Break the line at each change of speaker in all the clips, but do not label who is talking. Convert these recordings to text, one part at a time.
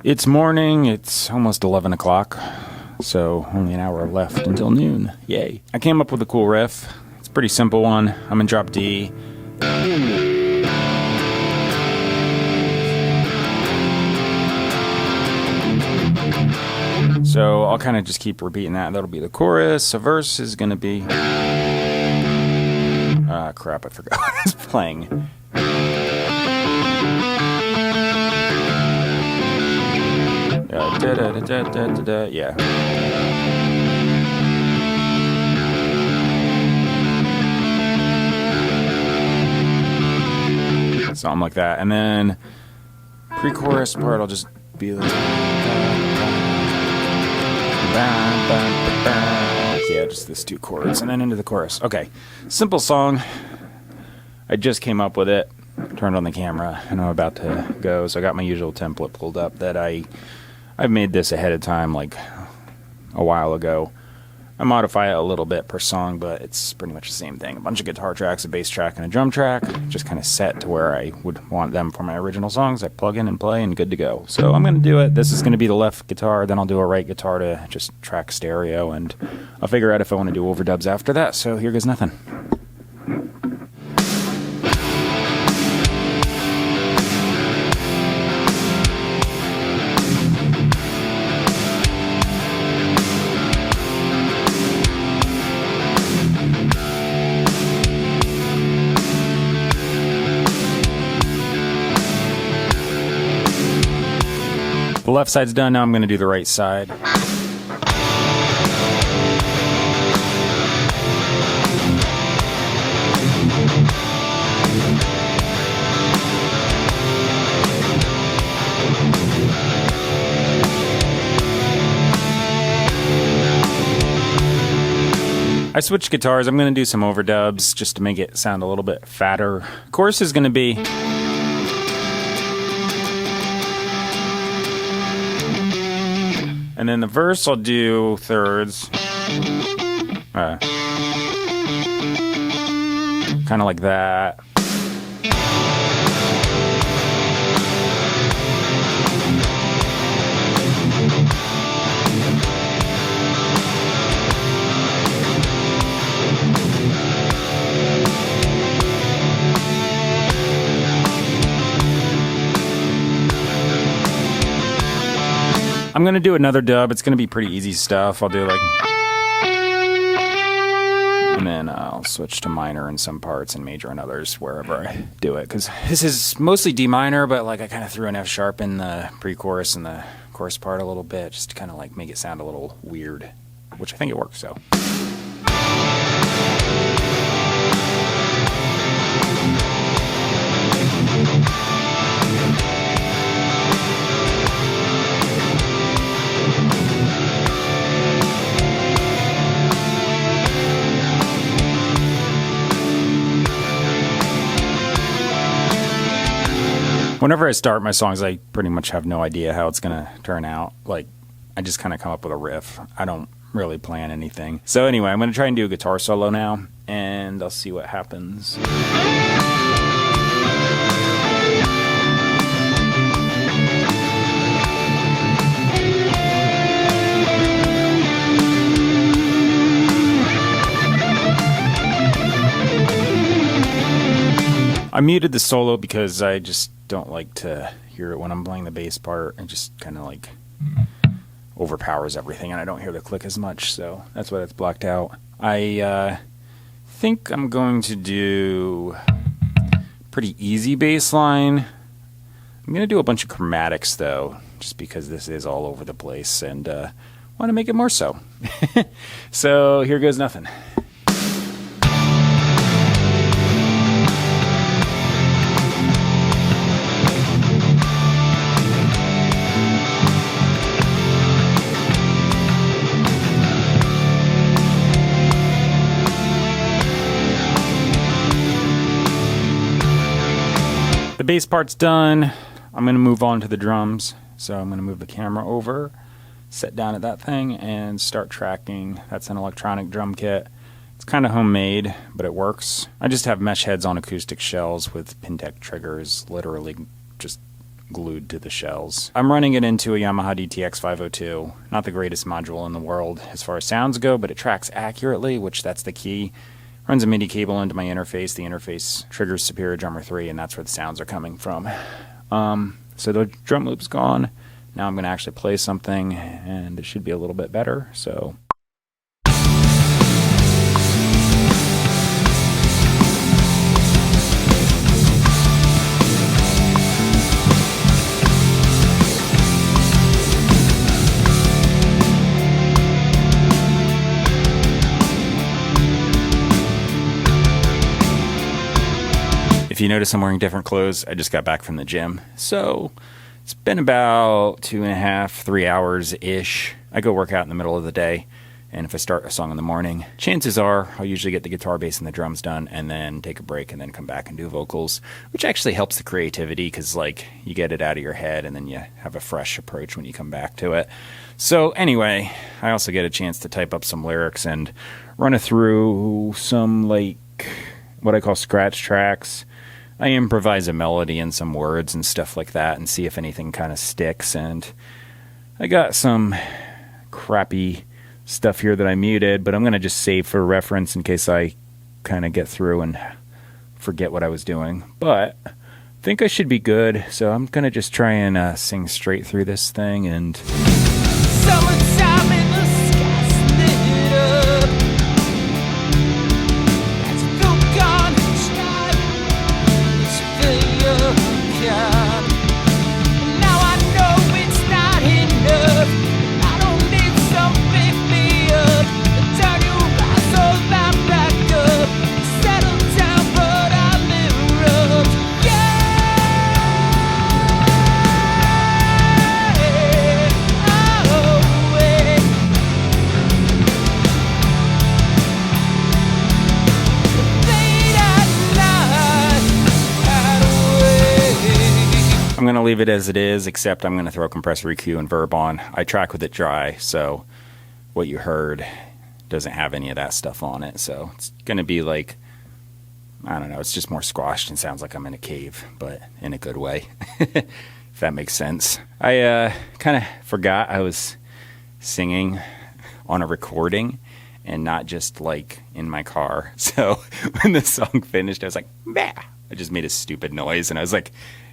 It's morning, it's almost 11 o'clock, so only an hour left until noon. Yay. I came up with a cool riff. It's a pretty simple one. I'm in drop D. So I'll kind of just keep repeating that. That'll be the chorus. A verse is going to be... Ah, crap, I forgot what I was playing. Yeah. Something like that. And then pre-chorus part, I'll just be like... Yeah, just this 2 chords. And then into the chorus. Okay. Simple song. I just came up with it. Turned on the camera, and I'm about to go. So I got my usual template pulled up that I've made this ahead of time, like a while ago. I modify it a little bit per song, but it's pretty much the same thing. A bunch of guitar tracks, a bass track, and a drum track, just kind of set to where I would want them for my original songs. I plug in and play, and good to go. So I'm going to do it. This is going to be the left guitar, then I'll do a right guitar to just track stereo, and I'll figure out if I want to do overdubs after that. So here goes nothing. The left side's done, now I'm going to do the right side. I switched guitars. I'm going to do some overdubs just to make it sound a little bit fatter. Chorus is going to be... And then the verse, I'll do thirds. Kind of like that. I'm going to do another dub. It's going to be pretty easy stuff. I'll do like... And then I'll switch to minor in some parts and major in others wherever I do it. Because this is mostly D minor, but like I kind of threw an F sharp in the pre-chorus and the chorus part a little bit, just to kind of like make it sound a little weird, which I think it works, so... Whenever I start my songs, I pretty much have no idea how it's going to turn out. Like, I just kind of come up with a riff. I don't really plan anything. So anyway, I'm going to try and do a guitar solo now, and I'll see what happens. I muted the solo because I just don't like to hear it when I'm playing the bass part. It just kind of like overpowers everything, and I don't hear the click as much, so that's why it's blocked out. I think I'm going to do pretty easy bass line. I'm going to do a bunch of chromatics, though, just because this is all over the place, and want to make it more so. So here goes nothing. The bass part's done. I'm going to move on to the drums. So I'm going to move the camera over, set down at that thing, and start tracking. That's an electronic drum kit. It's kind of homemade, but it works. I just have mesh heads on acoustic shells with Pintec triggers, literally just glued to the shells. I'm running it into a Yamaha DTX 502. Not the greatest module in the world as far as sounds go, but it tracks accurately, which that's the key. Runs a MIDI cable into my interface. The interface triggers Superior Drummer 3, and that's where the sounds are coming from. So the drum loop's gone. Now I'm going to actually play something, and it should be a little bit better. So. If you notice I'm wearing different clothes, I just got back from the gym. So it's been about 2.5, 3 hours-ish. I go work out in the middle of the day, and if I start a song in the morning, chances are I'll usually get the guitar, bass, and the drums done, and then take a break, and then come back and do vocals, which actually helps the creativity, because like you get it out of your head, and then you have a fresh approach when you come back to it. So anyway, I also get a chance to type up some lyrics and run it through some like what I call scratch tracks. I improvise a melody and some words and stuff like that and see if anything kind of sticks. And I got some crappy stuff here that I muted, but I'm going to just save for reference in case I kind of get through and forget what I was doing. But I think I should be good, so I'm going to just try and sing straight through this thing. And
Summertime in the sky's lit up. That's the gone shine. It's failure gone. Now I know it's not enough. I don't need some pick me up. Turn your eyes all back up. Settle down, but I'll erupt.
I'm going to leave it as it is, except I'm going to throw compressor EQ and verb on. I track with it dry, so what you heard doesn't have any of that stuff on it. So it's going to be like, I don't know, it's just more squashed and sounds like I'm in a cave, but in a good way, if that makes sense. I kind of forgot I was singing on a recording and not just like in my car. So when the song finished, I was like, bah! I just made a stupid noise, and I was like,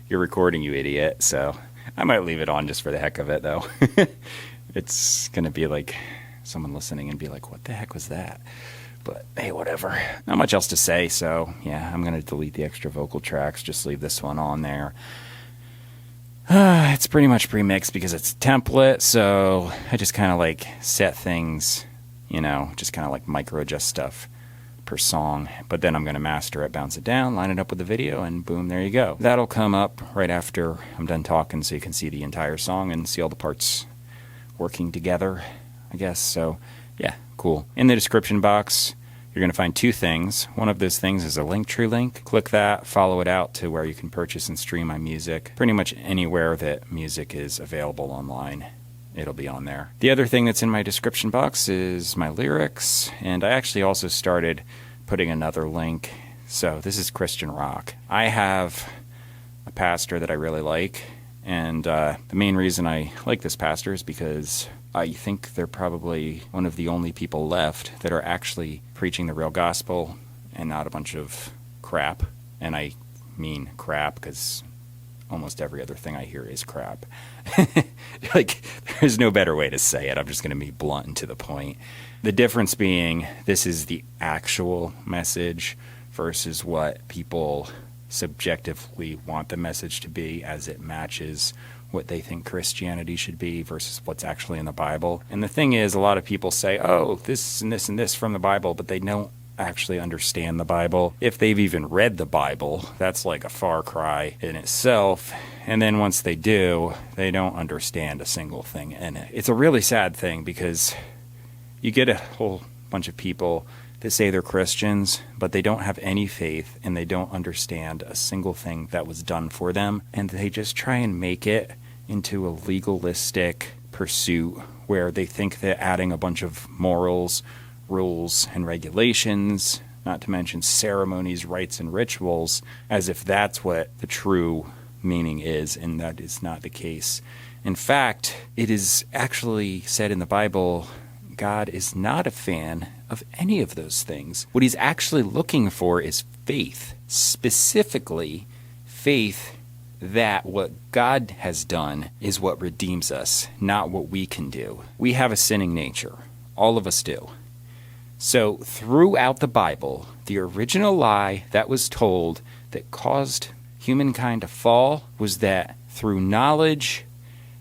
"You're recording, you idiot." So I might leave it on just for the heck of it, though. It's going to be like someone listening and be like, "What the heck was that?" But hey, whatever. Not much else to say, so yeah, I'm going to delete the extra vocal tracks, just leave this one on there. It's pretty much pre-mixed because it's a template, so I just kind of like set things, you know, just kind of like micro-adjust stuff per song, but then I'm going to master it, bounce it down, line it up with the video, and boom, there you go. That'll come up right after I'm done talking, so you can see the entire song and see all the parts working together, I guess. So yeah, cool. In the description box, you're going to find two things. One of those things is a Linktree link. Click that, follow it out to where you can purchase and stream my music. Pretty much anywhere that music is available online, it'll be on there. The other thing that's in my description box is my lyrics, and I actually also started putting another link. So this is Christian rock. I have a pastor that I really like, and the main reason I like this pastor is because I think they're probably one of the only people left that are actually preaching the real gospel and not a bunch of crap. And I mean crap because almost every other thing I hear is crap. Like, there's no better way to say it. I'm just going to be blunt and to the point. The difference being, this is the actual message versus what people subjectively want the message to be, as it matches what they think Christianity should be versus what's actually in the Bible. And the thing is, a lot of people say, oh, this and this and this from the Bible, but they don't actually understand the Bible. If they've even read the Bible, that's like a far cry in itself. And then once they do, they don't understand a single thing in it. It's a really sad thing because you get a whole bunch of people that say they're Christians, but they don't have any faith and they don't understand a single thing that was done for them. And they just try and make it into a legalistic pursuit where they think that adding a bunch of morals, rules, and regulations, not to mention ceremonies, rites, and rituals, as if that's what the true meaning is, and that is not the case. In fact, it is actually said in the Bible, God is not a fan of any of those things. What he's actually looking for is faith, specifically faith that what God has done is what redeems us, not what we can do. We have a sinning nature. All of us do. So throughout the Bible, the original lie that was told that caused humankind to fall was that through knowledge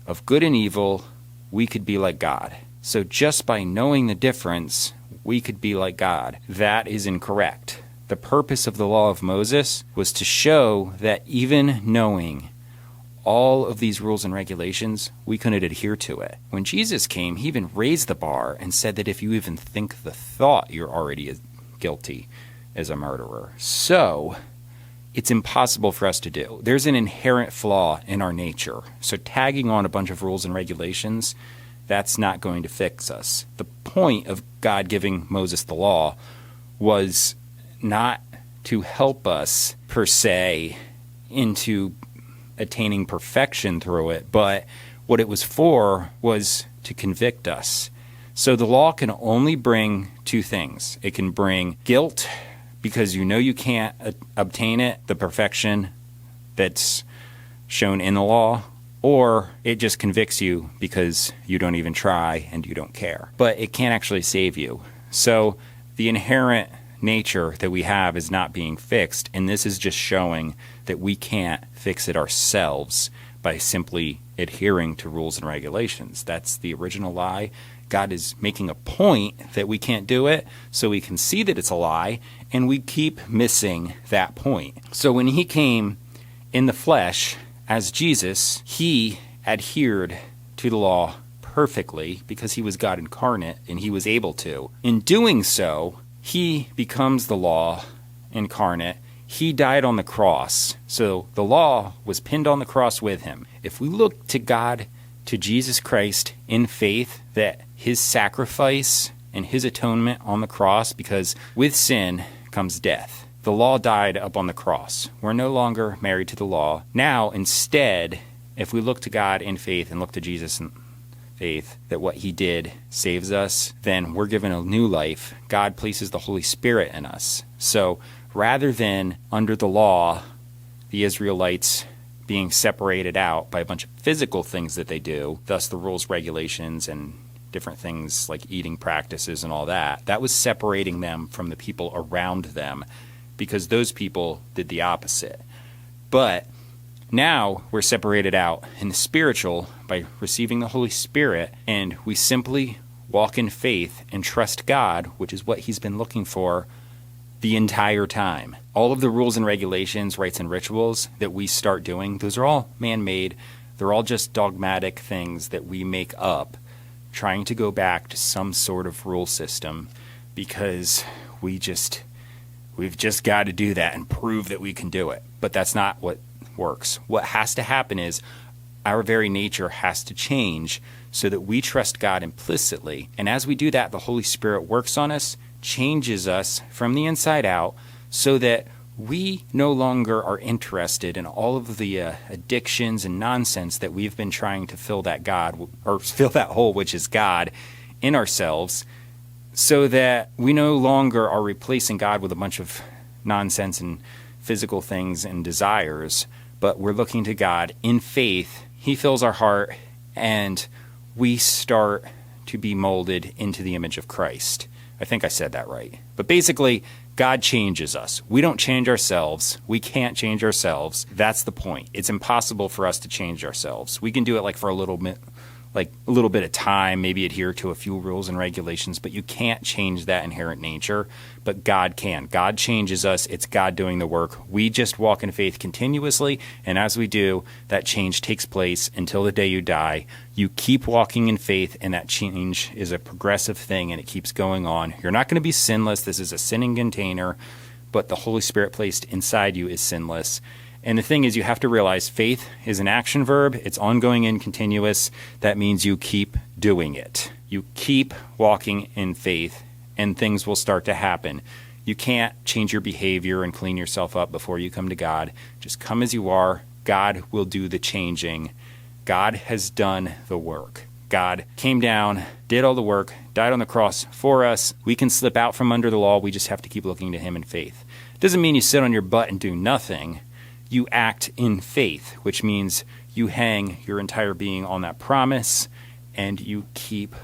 of good and evil, we could be like God. So just by knowing the difference, we could be like God. That is incorrect. The purpose of the law of Moses was to show that even knowing all of these rules and regulations, we couldn't adhere to it. When Jesus came, he even raised the bar and said that if you even think the thought, you're already guilty as a murderer. So it's impossible for us to do. There's an inherent flaw in our nature. So tagging on a bunch of rules and regulations, that's not going to fix us. The point of God giving Moses the law was not to help us, per se, into attaining perfection through it, but what it was for was to convict us. So the law can only bring two things. It can bring guilt, because you know you can't obtain it, the perfection that's shown in the law, or it just convicts you because you don't even try and you don't care. But it can't actually save you. So the inherent nature that we have is not being fixed, and this is just showing that we can't fix it ourselves by simply adhering to rules and regulations. That's the original lie. God is making a point that we can't do it, so we can see that it's a lie, and we keep missing that point. So when he came in the flesh as Jesus, he adhered to the law perfectly because he was God incarnate and he was able to. In doing so, he becomes the law incarnate. He died on the cross. So the law was pinned on the cross with him. If we look to God, to Jesus Christ in faith, that his sacrifice and his atonement on the cross, because with sin comes death. The law died up on the cross. We're no longer married to the law. Now, instead, if we look to God in faith and look to Jesus in faith, that what he did saves us, then we're given a new life. God places the Holy Spirit in us. So rather than under the law, the Israelites being separated out by a bunch of physical things that they do, thus the rules, regulations, and different things like eating practices and all that, that was separating them from the people around them, because those people did the opposite. But now we're separated out in the spiritual by receiving the Holy Spirit, and we simply walk in faith and trust God, which is what he's been looking for the entire time. All of the rules and regulations, rites and rituals that we start doing, those are all man-made. They're all just dogmatic things that we make up, trying to go back to some sort of rule system because we've just got to do that and prove that we can do it. But that's not what works. What has to happen is our very nature has to change so that we trust God implicitly. And as we do that, the Holy Spirit works on us, changes us from the inside out, so that we no longer are interested in all of the addictions and nonsense that we've been trying to fill that hole, which is God, in ourselves, so that we no longer are replacing God with a bunch of nonsense and physical things and desires, but we're looking to God in faith. He fills our heart, and we start to be molded into the image of Christ. I think I said that right. But basically, God changes us. We don't change ourselves. We can't change ourselves. That's the point. It's impossible for us to change ourselves. We can do it for a little bit of time, maybe adhere to a few rules and regulations, but you can't change that inherent nature. But God can. God changes us. It's God doing the work. We just walk in faith continuously, and as we do, that change takes place until the day you die. You keep walking in faith, and that change is a progressive thing, and it keeps going on. You're not going to be sinless. This is a sinning container, but the Holy Spirit placed inside you is sinless. And the thing is, you have to realize faith is an action verb. It's ongoing and continuous. That means you keep doing it. You keep walking in faith, and things will start to happen. You can't change your behavior and clean yourself up before you come to God. Just come as you are, God will do the changing. God has done the work. God came down, did all the work, died on the cross for us. We can slip out from under the law. We just have to keep looking to him in faith. Doesn't mean you sit on your butt and do nothing. You act in faith, which means you hang your entire being on that promise and you keep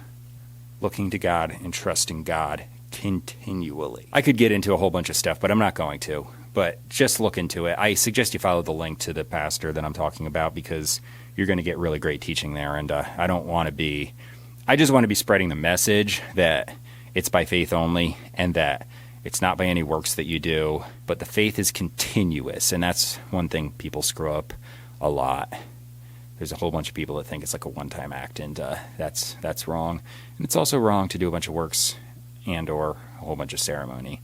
looking to God and trusting God continually. I could get into a whole bunch of stuff, but I'm not going to. But just look into it. I suggest you follow the link to the pastor that I'm talking about because you're going to get really great teaching there. And I just want to be spreading the message that it's by faith only and that it's not by any works that you do, but the faith is continuous. And that's one thing people screw up a lot. There's a whole bunch of people that think it's like a one-time act, and that's wrong. And it's also wrong to do a bunch of works and or a whole bunch of ceremony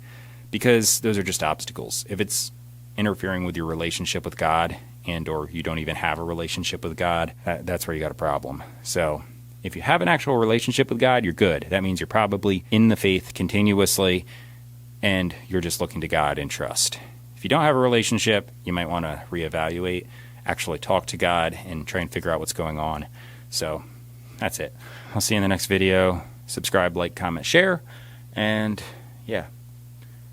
because those are just obstacles. If it's interfering with your relationship with God and or you don't even have a relationship with God, that's where you got a problem. So if you have an actual relationship with God, you're good. That means you're probably in the faith continuously and you're just looking to God in trust. If you don't have a relationship, you might want to reevaluate, actually talk to God and try and figure out what's going on. So that's it. I'll see you in the next video. Subscribe, like, comment, share, and yeah,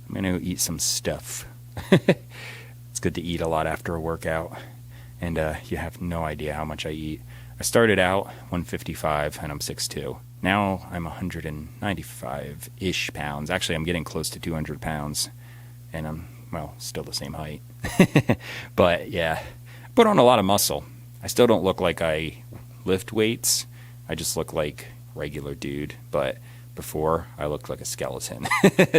I'm going to eat some stuff. It's good to eat a lot after a workout, and you have no idea how much I eat. I started out 155 and I'm 6'2". Now I'm 195-ish pounds. Actually, I'm getting close to 200 pounds, and I'm, well, still the same height. But yeah, I put on a lot of muscle. I still don't look like I lift weights. I just look like regular dude, but before I looked like a skeleton.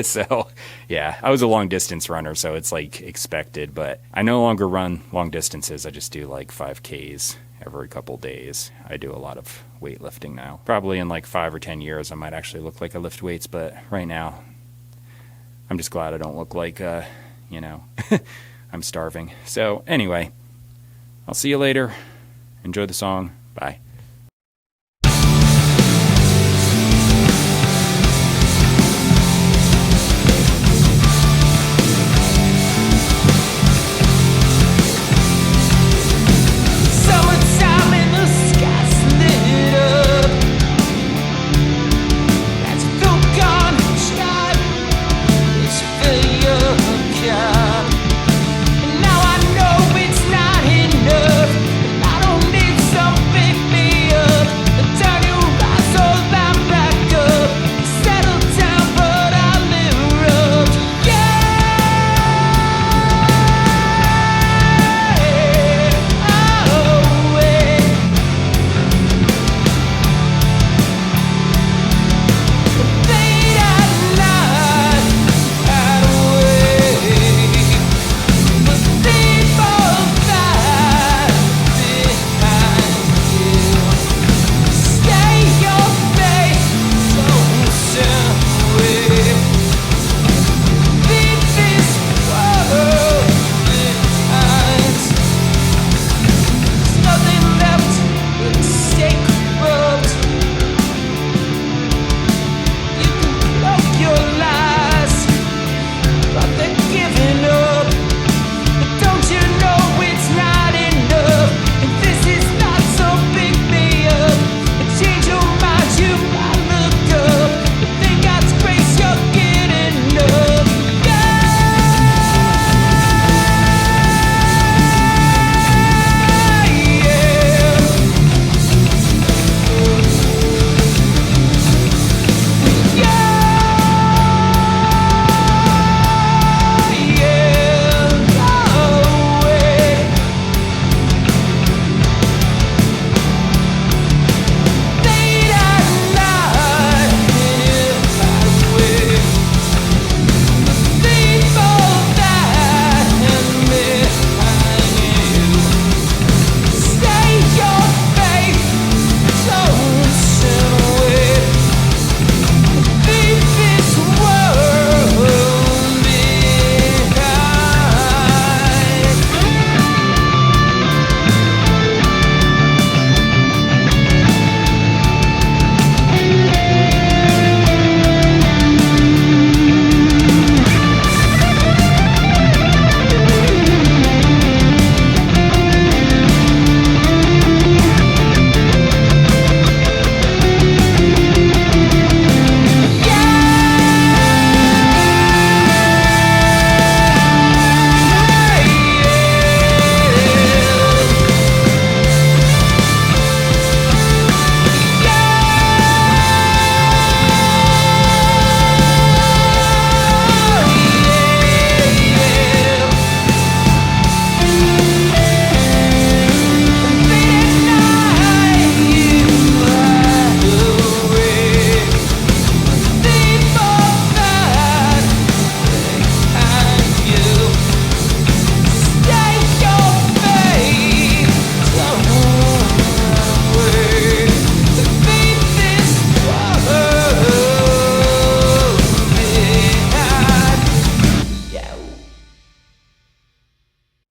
So yeah, I was a long distance runner, so it's like expected, but I no longer run long distances. I just do like 5Ks every couple days. I do a lot of weightlifting now. Probably in like 5 or 10 years I might actually look like I lift weights, but right now I'm just glad I don't look like I'm starving. So anyway, I'll see you later. Enjoy the song. Bye.